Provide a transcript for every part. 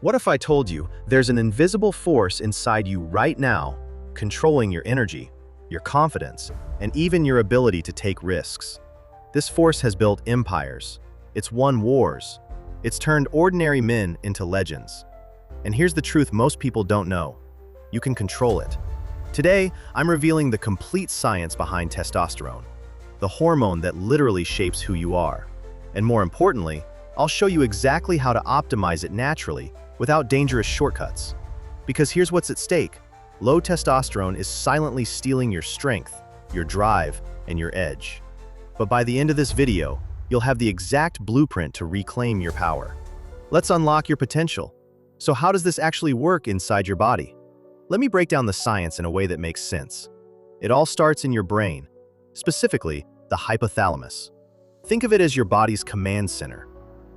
What if I told you there's an invisible force inside you right now, controlling your energy, your confidence, and even your ability to take risks? This force has built empires. It's won wars. It's turned ordinary men into legends. And here's the truth most people don't know. You can control it. Today, I'm revealing the complete science behind testosterone, the hormone that literally shapes who you are. And more importantly, I'll show you exactly how to optimize it naturally without dangerous shortcuts. Because here's what's at stake. Low testosterone is silently stealing your strength, your drive, and your edge. But by the end of this video, you'll have the exact blueprint to reclaim your power. Let's unlock your potential. So how does this actually work inside your body? Let me break down the science in a way that makes sense. It all starts in your brain, specifically the hypothalamus. Think of it as your body's command center.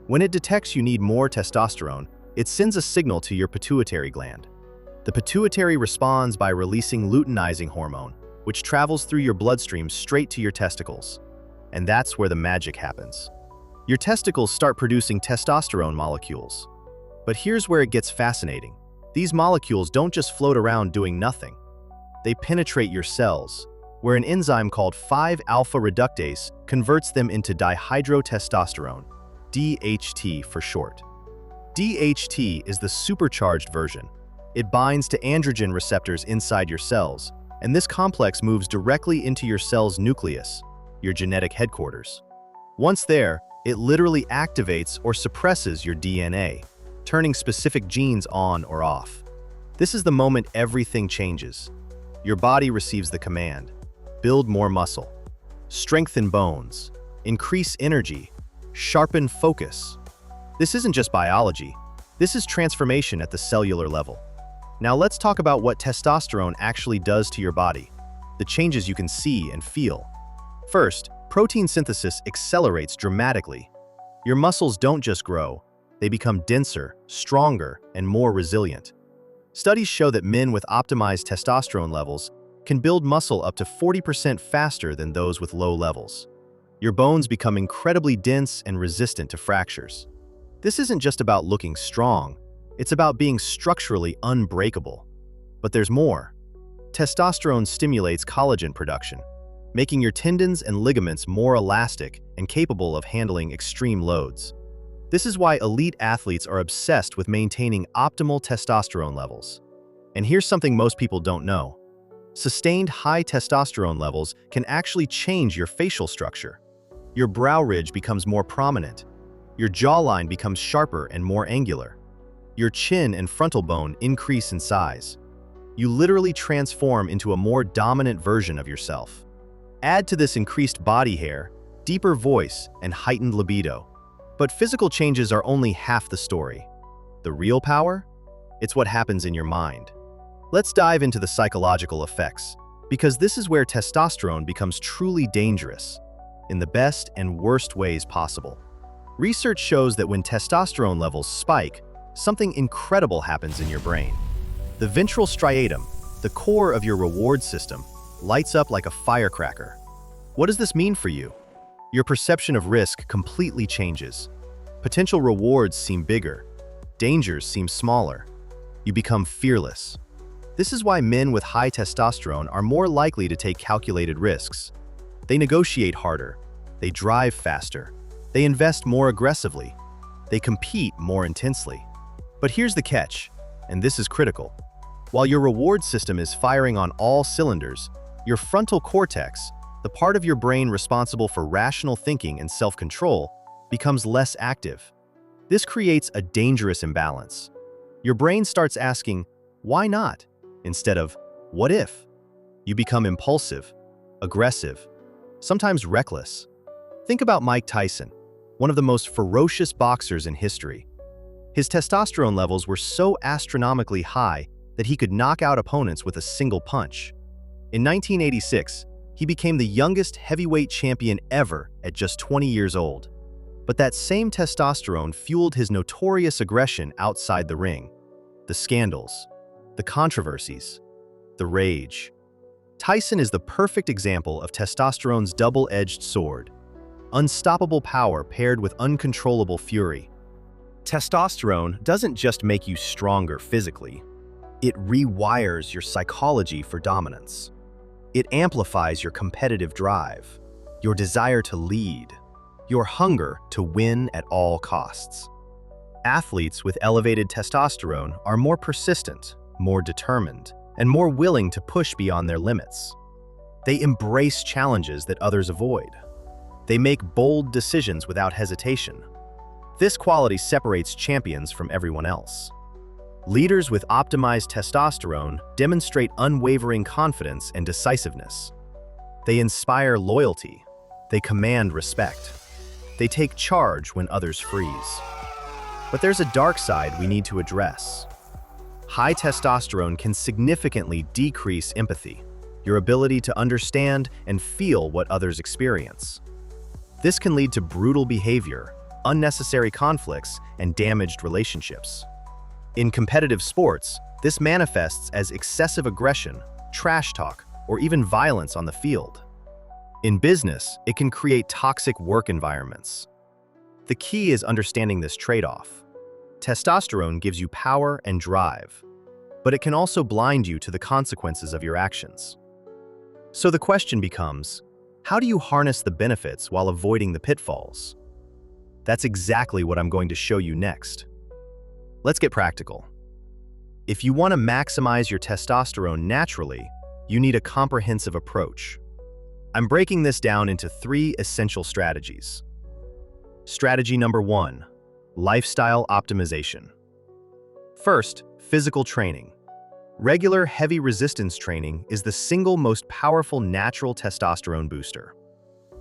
When it detects you need more testosterone, it sends a signal to your pituitary gland. The pituitary responds by releasing luteinizing hormone, which travels through your bloodstream straight to your testicles. And that's where the magic happens. Your testicles start producing testosterone molecules. But here's where it gets fascinating. These molecules don't just float around doing nothing. They penetrate your cells, where an enzyme called 5-alpha reductase converts them into dihydrotestosterone, DHT for short. DHT is the supercharged version. It binds to androgen receptors inside your cells, and this complex moves directly into your cell's nucleus, your genetic headquarters. Once there, it literally activates or suppresses your DNA, turning specific genes on or off. This is the moment everything changes. Your body receives the command: build more muscle, strengthen bones, increase energy, sharpen focus. This isn't just biology. This is transformation at the cellular level. Now let's talk about what testosterone actually does to your body, the changes you can see and feel. First, protein synthesis accelerates dramatically. Your muscles don't just grow, they become denser, stronger, and more resilient. Studies show that men with optimized testosterone levels can build muscle up to 40% faster than those with low levels. Your bones become incredibly dense and resistant to fractures. This isn't just about looking strong, it's about being structurally unbreakable. But there's more. Testosterone stimulates collagen production, making your tendons and ligaments more elastic and capable of handling extreme loads. This is why elite athletes are obsessed with maintaining optimal testosterone levels. And here's something most people don't know. Sustained high testosterone levels can actually change your facial structure. Your brow ridge becomes more prominent. Your jawline becomes sharper and more angular. Your chin and frontal bone increase in size. You literally transform into a more dominant version of yourself. Add to this increased body hair, deeper voice, and heightened libido. But physical changes are only half the story. The real power? It's what happens in your mind. Let's dive into the psychological effects, because this is where testosterone becomes truly dangerous, in the best and worst ways possible. Research shows that when testosterone levels spike, something incredible happens in your brain. The ventral striatum, the core of your reward system, lights up like a firecracker. What does this mean for you? Your perception of risk completely changes. Potential rewards seem bigger. Dangers seem smaller. You become fearless. This is why men with high testosterone are more likely to take calculated risks. They negotiate harder. They drive faster. They invest more aggressively. They compete more intensely. But here's the catch, and this is critical. While your reward system is firing on all cylinders, your frontal cortex, the part of your brain responsible for rational thinking and self-control, becomes less active. This creates a dangerous imbalance. Your brain starts asking, "Why not?" instead of, "What if?" You become impulsive, aggressive, sometimes reckless. Think about Mike Tyson, one of the most ferocious boxers in history. His testosterone levels were so astronomically high that he could knock out opponents with a single punch. In 1986, he became the youngest heavyweight champion ever at just 20 years old. But that same testosterone fueled his notorious aggression outside the ring. The scandals, the controversies, the rage. Tyson is the perfect example of testosterone's double-edged sword. Unstoppable power paired with uncontrollable fury. Testosterone doesn't just make you stronger physically. It rewires your psychology for dominance. It amplifies your competitive drive, your desire to lead, your hunger to win at all costs. Athletes with elevated testosterone are more persistent, more determined, and more willing to push beyond their limits. They embrace challenges that others avoid. They make bold decisions without hesitation. This quality separates champions from everyone else. Leaders with optimized testosterone demonstrate unwavering confidence and decisiveness. They inspire loyalty. They command respect. They take charge when others freeze. But there's a dark side we need to address. High testosterone can significantly decrease empathy, your ability to understand and feel what others experience. This can lead to brutal behavior, unnecessary conflicts, and damaged relationships. In competitive sports, this manifests as excessive aggression, trash talk, or even violence on the field. In business, it can create toxic work environments. The key is understanding this trade-off. Testosterone gives you power and drive, but it can also blind you to the consequences of your actions. So the question becomes, how do you harness the benefits while avoiding the pitfalls? That's exactly what I'm going to show you next. Let's get practical. If you want to maximize your testosterone naturally, you need a comprehensive approach. I'm breaking this down into 3 essential strategies. Strategy number 1, lifestyle optimization. First, physical training. Regular heavy resistance training is the single most powerful natural testosterone booster.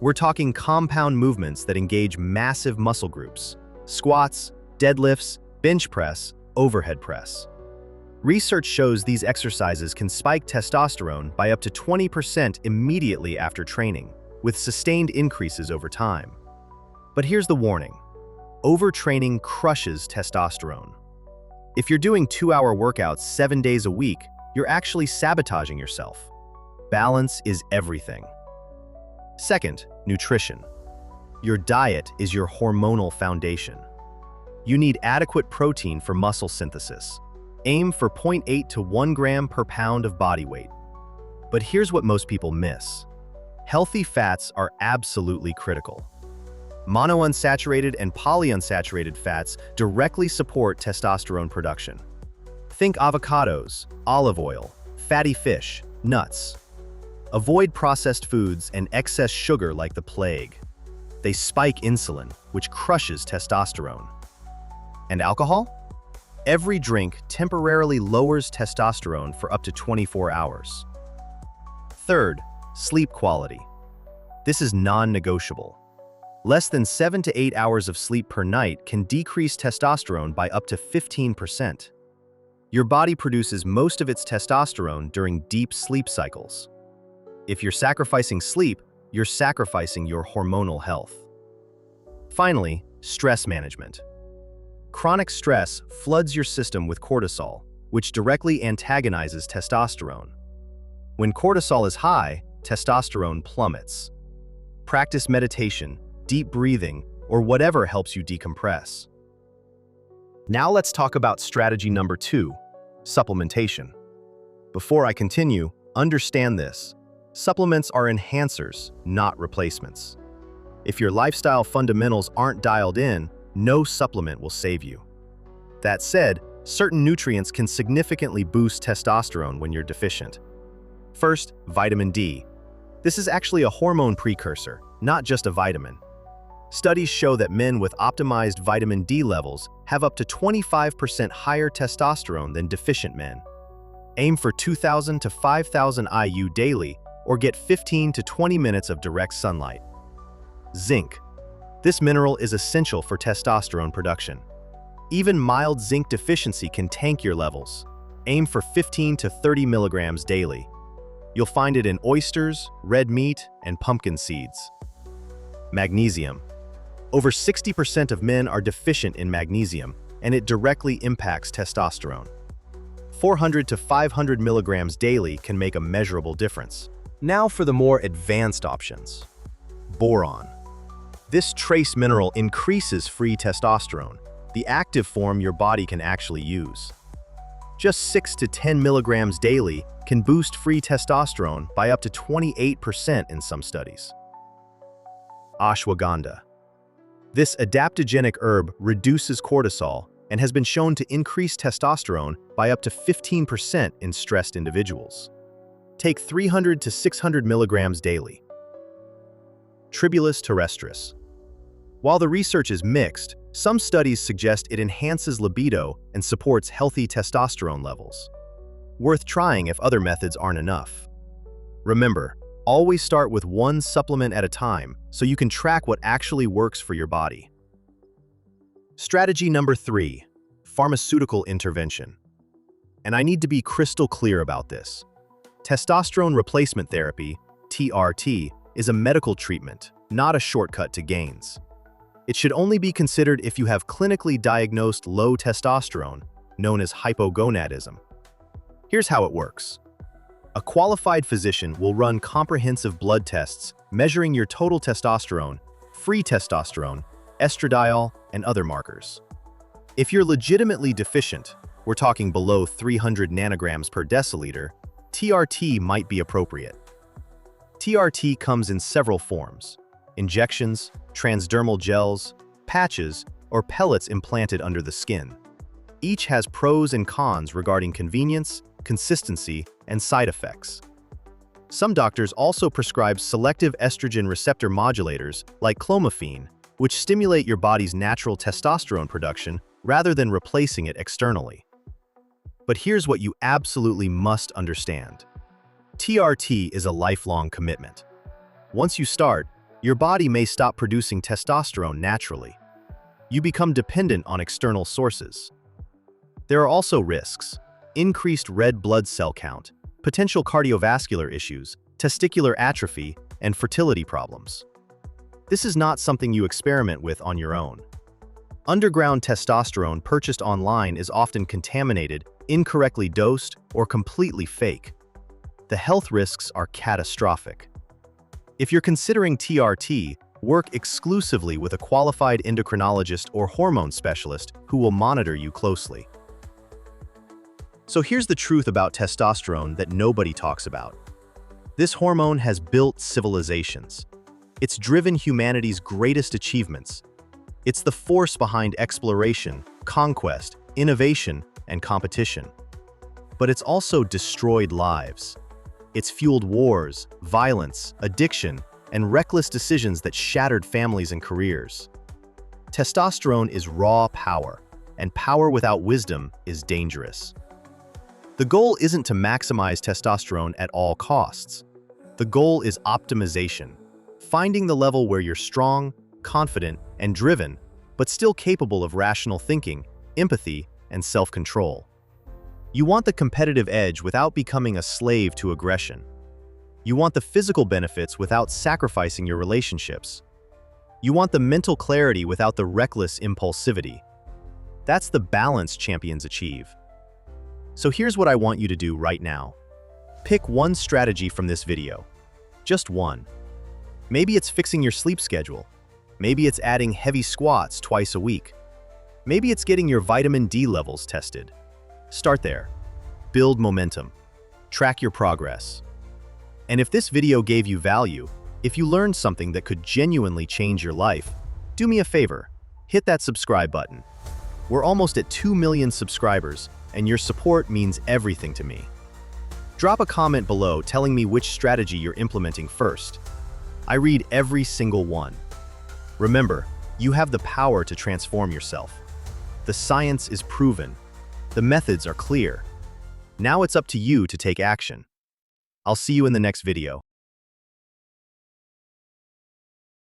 We're talking compound movements that engage massive muscle groups: squats, deadlifts, bench press, overhead press. Research shows these exercises can spike testosterone by up to 20% immediately after training, with sustained increases over time. But here's the warning: overtraining crushes testosterone. If you're doing 2-hour workouts 7 days a week, you're actually sabotaging yourself. Balance is everything. Second, nutrition. Your diet is your hormonal foundation. You need adequate protein for muscle synthesis. Aim for 0.8 to 1 gram per pound of body weight. But here's what most people miss. Healthy fats are absolutely critical. Monounsaturated and polyunsaturated fats directly support testosterone production. Think avocados, olive oil, fatty fish, nuts. Avoid processed foods and excess sugar like the plague. They spike insulin, which crushes testosterone. And alcohol? Every drink temporarily lowers testosterone for up to 24 hours. Third, sleep quality. This is non-negotiable. Less than 7 to 8 hours of sleep per night can decrease testosterone by up to 15%. Your body produces most of its testosterone during deep sleep cycles. If you're sacrificing sleep, you're sacrificing your hormonal health. Finally, stress management. Chronic stress floods your system with cortisol, which directly antagonizes testosterone. When cortisol is high, testosterone plummets. Practice meditation, deep breathing, or whatever helps you decompress. Now let's talk about strategy number 2, supplementation. Before I continue, understand this. Supplements are enhancers, not replacements. If your lifestyle fundamentals aren't dialed in, no supplement will save you. That said, certain nutrients can significantly boost testosterone when you're deficient. First, vitamin D. This is actually a hormone precursor, not just a vitamin. Studies show that men with optimized vitamin D levels have up to 25% higher testosterone than deficient men. Aim for 2,000 to 5,000 IU daily, or get 15 to 20 minutes of direct sunlight. Zinc. This mineral is essential for testosterone production. Even mild zinc deficiency can tank your levels. Aim for 15 to 30 milligrams daily. You'll find it in oysters, red meat, and pumpkin seeds. Magnesium. Over 60% of men are deficient in magnesium, and it directly impacts testosterone. 400 to 500 milligrams daily can make a measurable difference. Now for the more advanced options. Boron. This trace mineral increases free testosterone, the active form your body can actually use. Just 6 to 10 milligrams daily can boost free testosterone by up to 28% in some studies. Ashwagandha. This adaptogenic herb reduces cortisol and has been shown to increase testosterone by up to 15% in stressed individuals. Take 300 to 600 milligrams daily. Tribulus terrestris. While the research is mixed, some studies suggest it enhances libido and supports healthy testosterone levels. Worth trying if other methods aren't enough. Remember, always start with one supplement at a time so you can track what actually works for your body. Strategy number 3, pharmaceutical intervention. And I need to be crystal clear about this. Testosterone replacement therapy, TRT, is a medical treatment, not a shortcut to gains. It should only be considered if you have clinically diagnosed low testosterone, known as hypogonadism. Here's how it works. A qualified physician will run comprehensive blood tests measuring your total testosterone, free testosterone, estradiol, and other markers. If you're legitimately deficient, we're talking below 300 nanograms per deciliter, TRT might be appropriate. TRT comes in several forms: injections, transdermal gels, patches, or pellets implanted under the skin. Each has pros and cons regarding convenience, consistency, and side effects. Some doctors also prescribe selective estrogen receptor modulators like clomiphene, which stimulate your body's natural testosterone production rather than replacing it externally. But here's what you absolutely must understand. TRT is a lifelong commitment. Once you start, your body may stop producing testosterone naturally. You become dependent on external sources. There are also risks: increased red blood cell count, potential cardiovascular issues, testicular atrophy, and fertility problems. This is not something you experiment with on your own. Underground testosterone purchased online is often contaminated, incorrectly dosed, or completely fake. The health risks are catastrophic. If you're considering TRT, work exclusively with a qualified endocrinologist or hormone specialist who will monitor you closely. So here's the truth about testosterone that nobody talks about. This hormone has built civilizations. It's driven humanity's greatest achievements. It's the force behind exploration, conquest, innovation, and competition. But it's also destroyed lives. It's fueled wars, violence, addiction, and reckless decisions that shattered families and careers. Testosterone is raw power, and power without wisdom is dangerous. The goal isn't to maximize testosterone at all costs. The goal is optimization, finding the level where you're strong, confident, and driven, but still capable of rational thinking, empathy, and self-control. You want the competitive edge without becoming a slave to aggression. You want the physical benefits without sacrificing your relationships. You want the mental clarity without the reckless impulsivity. That's the balance champions achieve. So here's what I want you to do right now. Pick one strategy from this video. Just one. Maybe it's fixing your sleep schedule. Maybe it's adding heavy squats twice a week. Maybe it's getting your vitamin D levels tested. Start there. Build momentum. Track your progress. And if this video gave you value, if you learned something that could genuinely change your life, do me a favor. Hit that subscribe button. We're almost at 2 million subscribers, and your support means everything to me. Drop a comment below telling me which strategy you're implementing first. I read every single one. Remember, you have the power to transform yourself. The science is proven. The methods are clear. Now it's up to you to take action. I'll see you in the next video.